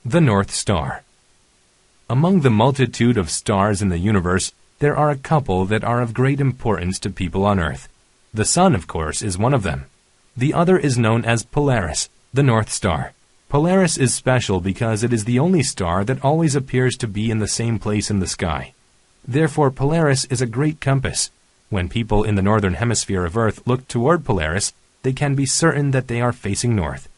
The North Star. Among the multitude of stars in the universe, there are a couple that are of great importance to people on Earth. The Sun, of course, is one of them. The other is known as Polaris, the North Star. Polaris is special because it is the only star that always appears to be in the same place in the sky. Therefore, Polaris is a great compass. When people in the northern hemisphere of Earth look toward Polaris, they can be certain that they are facing north.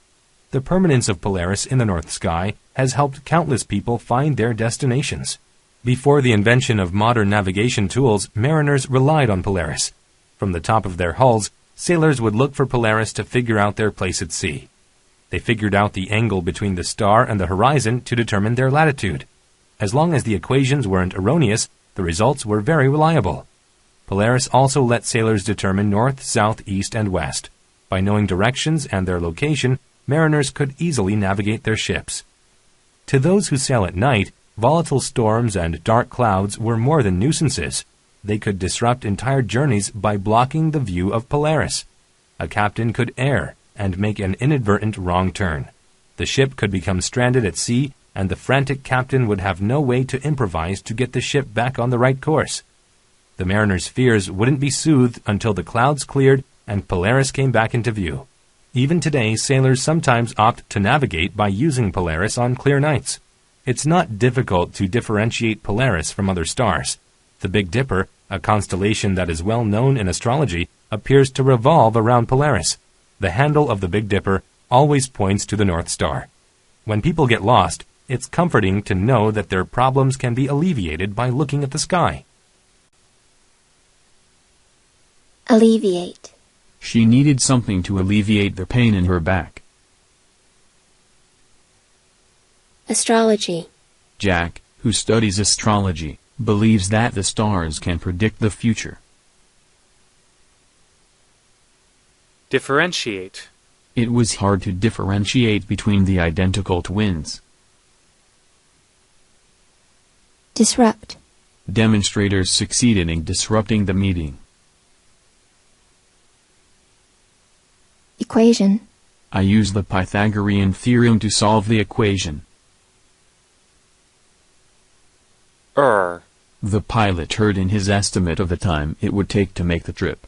The permanence of Polaris in the north sky has helped countless people find their destinations. Before the invention of modern navigation tools, mariners relied on Polaris. From the top of their hulls, sailors would look for Polaris to figure out their place at sea. They figured out the angle between the star and the horizon to determine their latitude. As long as the equations weren't erroneous, the results were very reliable. Polaris also let sailors determine north, south, east, and west. By knowing directions and their location, mariners could easily navigate their ships. To those who sail at night, volatile storms and dark clouds were more than nuisances. They could disrupt entire journeys by blocking the view of Polaris. A captain could err and make an inadvertent wrong turn. The ship could become stranded at sea, and the frantic captain would have no way to improvise to get the ship back on the right course. The mariners' fears wouldn't be soothed until the clouds cleared and Polaris came back into view. Even today, sailors sometimes opt to navigate by using Polaris on clear nights. It's not difficult to differentiate Polaris from other stars. The Big Dipper, a constellation that is well known in astrology, appears to revolve around Polaris. The handle of the Big Dipper always points to the North Star. When people get lost, it's comforting to know that their problems can be alleviated by looking at the sky. Alleviate. She needed something to alleviate the pain in her back. Astrology. Jack, who studies astrology, believes that the stars can predict the future. Differentiate. It was hard to differentiate between the identical twins. Disrupt. Demonstrators succeeded in disrupting the meeting. Equation. I used the Pythagorean theorem to solve the equation. The pilot erred in his estimate of the time it would take to make the trip.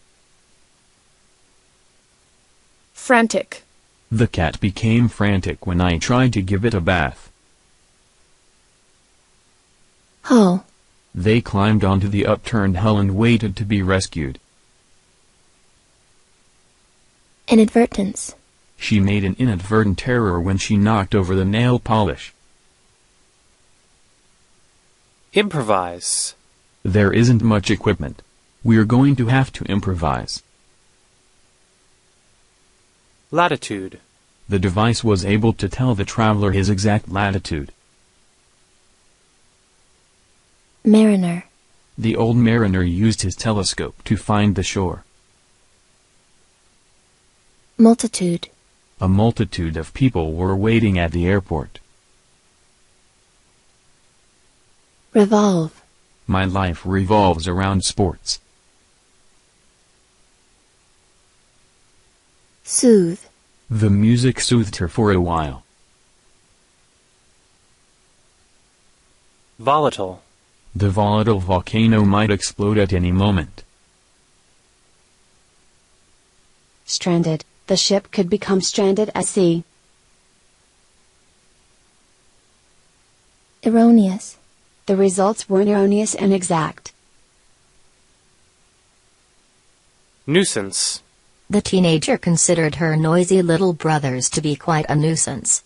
Frantic. The cat became frantic when I tried to give it a bath. Hull. They climbed onto the upturned hull and waited to be rescued. Inadvertence. She made an inadvertent error when she knocked over the nail polish. Improvise. There isn't much equipment. We're going to have to improvise. Latitude. The device was able to tell the traveler his exact latitude. Mariner. The old mariner used his telescope to find the shore. Multitude. A multitude of people were waiting at the airport. Revolve. My life revolves around sports. Soothe. The music soothed her for a while. Volatile. The volatile volcano might explode at any moment. Stranded. The ship could become stranded at sea. Erroneous. The results were erroneous and exact. Nuisance. The teenager considered her noisy little brothers to be quite a nuisance.